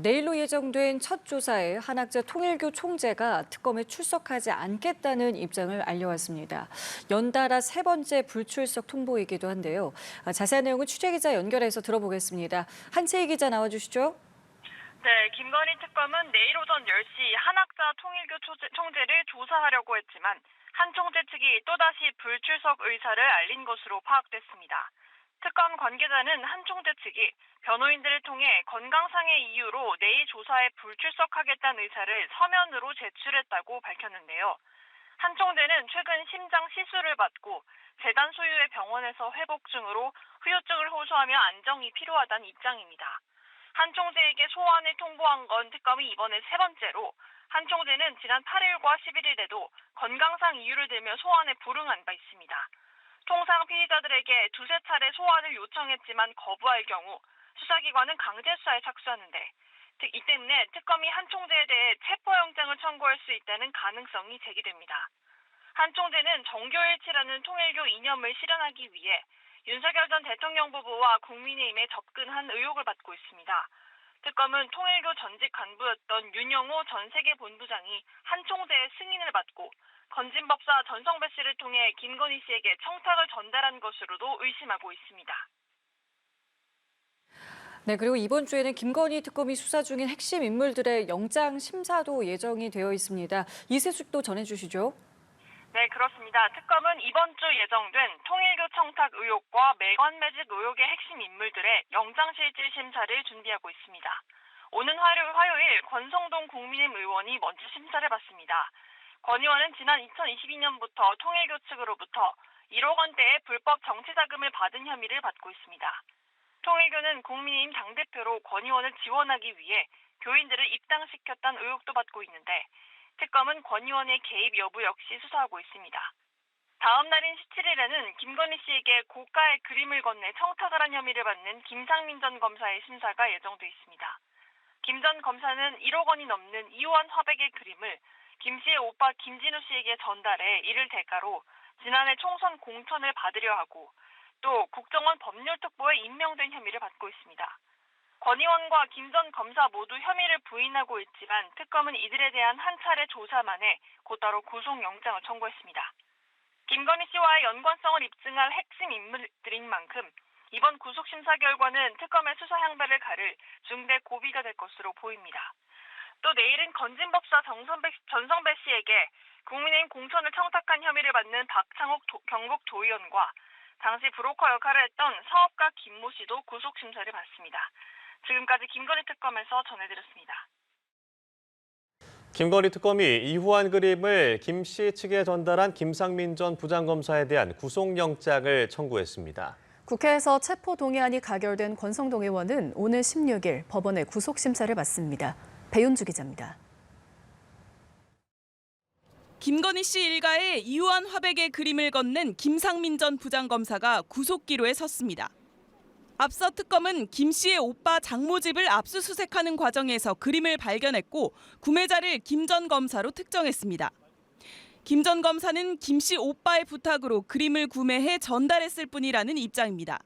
내일로 예정된 첫 조사에 한학자 통일교 총재가 특검에 출석하지 않겠다는 입장을 알려왔습니다. 연달아 세 번째 불출석 통보이기도 한데요. 자세한 내용은 취재기자 연결해서 들어보겠습니다. 한채희 기자 나와주시죠. 네, 김건희 특검은 내일 오전 10시 한학자 통일교 총재를 조사하려고 했지만 한 총재 측이 또다시 불출석 의사를 알린 것으로 파악됐습니다. 특검 관계자는 한 총재 측이 변호인들을 통해 건강상의 이유로 내일 조사에 불출석하겠다는 의사를 서면으로 제출했다고 밝혔는데요. 한 총재는 최근 심장 시술을 받고 재단 소유의 병원에서 회복 중으로 후유증을 호소하며 안정이 필요하다는 입장입니다. 한 총재에게 소환을 통보한 건 특검이 이번에 세 번째로 한 총재는 지난 8일과 11일에도 건강상 이유를 들며 소환에 불응한 바 있습니다. 통상 피의자들에게 두세 차례 소환을 요청했지만 거부할 경우 수사기관은 강제 수사에 착수하는데 이 때문에 특검이 한 총재에 대해 체포영장을 청구할 수 있다는 가능성이 제기됩니다. 한 총재는 정교일치라는 통일교 이념을 실현하기 위해 윤석열 전 대통령 부부와 국민의힘에 접근한 의혹을 받고 있습니다. 특검은 통일교 전직 간부였던 윤영호 전 세계본부장이 한 총재의 승인을 받고 건진법사 전성배 씨를 통해 김건희 씨에게 청탁을 전달한 것으로도 의심하고 있습니다. 네, 그리고 이번 주에는 김건희 특검이 수사 중인 핵심 인물들의 영장 심사도 예정이 되어 있습니다. 이 소식도 전해주시죠. 네, 그렇습니다. 특검은 이번 주 예정된 통일교 청탁 의혹과 매관 매직 의혹의 핵심 인물들의 영장실질 심사를 준비하고 있습니다. 오는 화요일 권성동 국민의힘 의원이 먼저 심사를 받습니다. 권 의원은 지난 2022년부터 통일교 측으로부터 1억 원대의 불법 정치자금을 받은 혐의를 받고 있습니다. 통일교는 국민의힘 당대표로 권 의원을 지원하기 위해 교인들을 입당시켰다는 의혹도 받고 있는데 특검은 권 의원의 개입 여부 역시 수사하고 있습니다. 다음 날인 17일에는 김건희 씨에게 고가의 그림을 건네 청탁을 한 혐의를 받는 김상민 전 검사의 심사가 예정돼 있습니다. 김 전 검사는 1억 원이 넘는 이호환 화백의 그림을 김 씨의 오빠 김진우 씨에게 전달해 이를 대가로 지난해 총선 공천을 받으려 하고 또 국정원 법률특보에 임명된 혐의를 받고 있습니다. 권 의원과 김 전 검사 모두 혐의를 부인하고 있지만 특검은 이들에 대한 한 차례 조사만에 곧바로 구속영장을 청구했습니다. 김건희 씨와의 연관성을 입증할 핵심 인물들인 만큼 이번 구속심사 결과는 특검의 수사 향배를 가를 중대 고비가 될 것으로 보입니다. 또 내일은 건진법사 전성배 씨에게 국민의힘 공천을 청탁한 혐의를 받는 박창욱 경북 도의원과 당시 브로커 역할을 했던 사업가 김모 씨도 구속심사를 받습니다. 지금까지 김건희 특검에서 전해드렸습니다. 김건희 특검이 이후한 그림을 김 씨 측에 전달한 김상민 전 부장검사에 대한 구속영장을 청구했습니다. 국회에서 체포 동의안이 가결된 권성동 의원은 오늘 16일 법원에 구속심사를 받습니다. 배윤주 기자입니다. 김건희 씨 일가에 이호환 화백의 그림을 건넨 김상민 전 부장검사가 구속기로에 섰습니다. 앞서 특검은 김 씨의 오빠 장모 집을 압수수색하는 과정에서 그림을 발견했고 구매자를 김 전 검사로 특정했습니다. 김 전 검사는 김 씨 오빠의 부탁으로 그림을 구매해 전달했을 뿐이라는 입장입니다.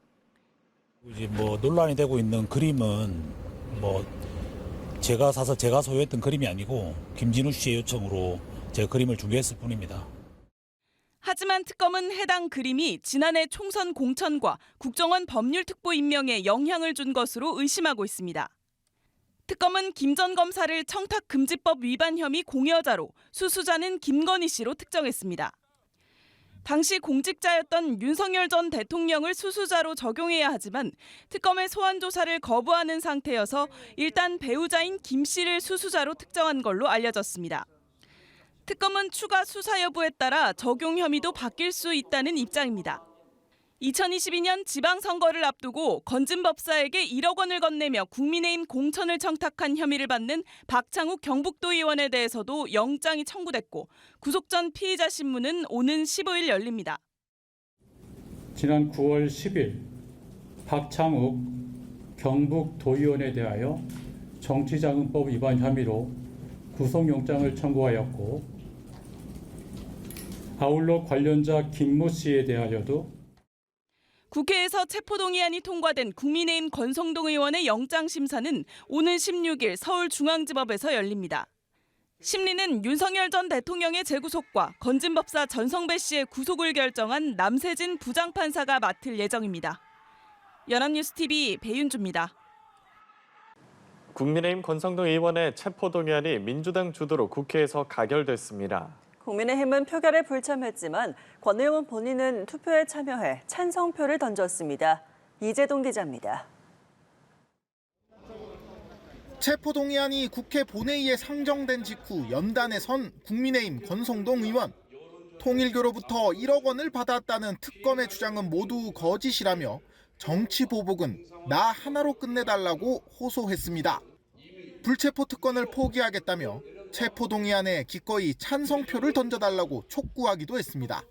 이제 논란이 되고 있는 그림은 제가 사서 제가 소유했던 그림이 아니고 김진우 씨의 요청으로 제가 그림을 준비했을 뿐입니다. 하지만 특검은 해당 그림이 지난해 총선 공천과 국정원 법률특보 임명에 영향을 준 것으로 의심하고 있습니다. 특검은 김 전 검사를 청탁금지법 위반 혐의 공여자로 수수자는 김건희 씨로 특정했습니다. 당시 공직자였던 윤석열 전 대통령을 수수자로 적용해야 하지만 특검의 소환 조사를 거부하는 상태여서 일단 배우자인 김 씨를 수수자로 특정한 걸로 알려졌습니다. 특검은 추가 수사 여부에 따라 적용 혐의도 바뀔 수 있다는 입장입니다. 2022년 지방선거를 앞두고 건진법사에게 1억 원을 건네며 국민의힘 공천을 청탁한 혐의를 받는 박창욱 경북도 의원에 대해서도 영장이 청구됐고 구속 전 피의자 신문은 오는 15일 열립니다. 지난 9월 10일 박창욱 경북도의원에 대하여 정치자금법 위반 혐의로 구속영장을 청구하였고 아울러 관련자 김모 씨에 대하여도 국회에서 체포동의안이 통과된 국민의힘 권성동 의원의 영장심사는 오는 16일 서울중앙지법에서 열립니다. 심리는 윤석열 전 대통령의 재구속과 건진법사 전성배 씨의 구속을 결정한 남세진 부장판사가 맡을 예정입니다. 연합뉴스TV 배윤주입니다. 국민의힘 권성동 의원의 체포동의안이 민주당 주도로 국회에서 가결됐습니다. 국민의힘은 표결에 불참했지만 권 의원 본인은 투표에 참여해 찬성표를 던졌습니다. 이재동 기자입니다. 체포동의안이 국회 본회의에 상정된 직후 연단에 선 국민의힘 권성동 의원. 통일교로부터 1억 원을 받았다는 특검의 주장은 모두 거짓이라며 정치 보복은 나 하나로 끝내달라고 호소했습니다. 불체포 특권을 포기하겠다며 체포동의안에 기꺼이 찬성표를 던져달라고 촉구하기도 했습니다.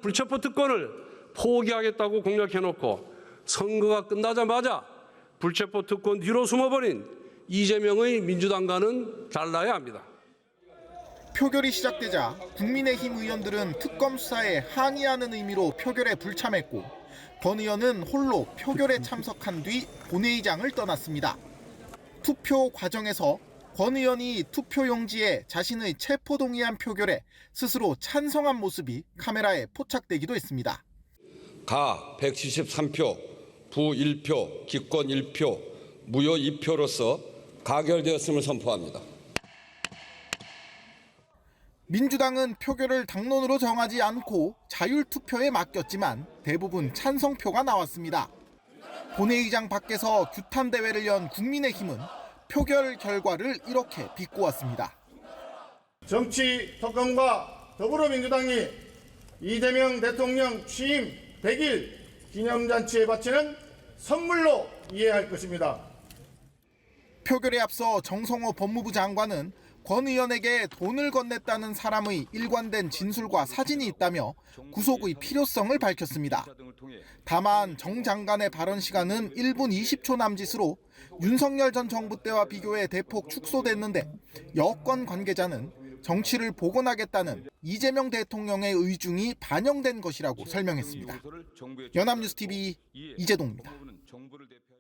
불체포 특권을 포기하겠다고 공약해놓고 선거가 끝나자마자 불체포 특권 뒤로 숨어버린 이재명의 민주당과는 달라야 합니다. 표결이 시작되자 국민의힘 의원들은 특검 수사에 항의하는 의미로 표결에 불참했고 권 의원은 홀로 표결에 참석한 뒤 본회의장을 떠났습니다. 투표 과정에서 권 의원이 투표용지에 자신의 체포동의안 표결에 스스로 찬성한 모습이 카메라에 포착되기도 했습니다. 가 173표, 부 1표, 기권 1표, 무효 2표로서 가결되었음을 선포합니다. 민주당은 표결을 당론으로 정하지 않고 자율투표에 맡겼지만 대부분 찬성표가 나왔습니다. 본회의장 밖에서 규탄 대회를 연 국민의힘은 표결 결과를 이렇게 비꼬았습니다. 정치 특검과 더불어민주당이 이재명 대통령 취임 100일 기념잔치에 바치는 선물로 이해할 것입니다. 표결에 앞서 정성호 법무부 장관은 권 의원에게 돈을 건넸다는 사람의 일관된 진술과 사진이 있다며 구속의 필요성을 밝혔습니다. 다만 정 장관의 발언 시간은 1분 20초 남짓으로 윤석열 전 정부 때와 비교해 대폭 축소됐는데 여권 관계자는 정치를 복원하겠다는 이재명 대통령의 의중이 반영된 것이라고 설명했습니다. 연합뉴스TV 이재동입니다.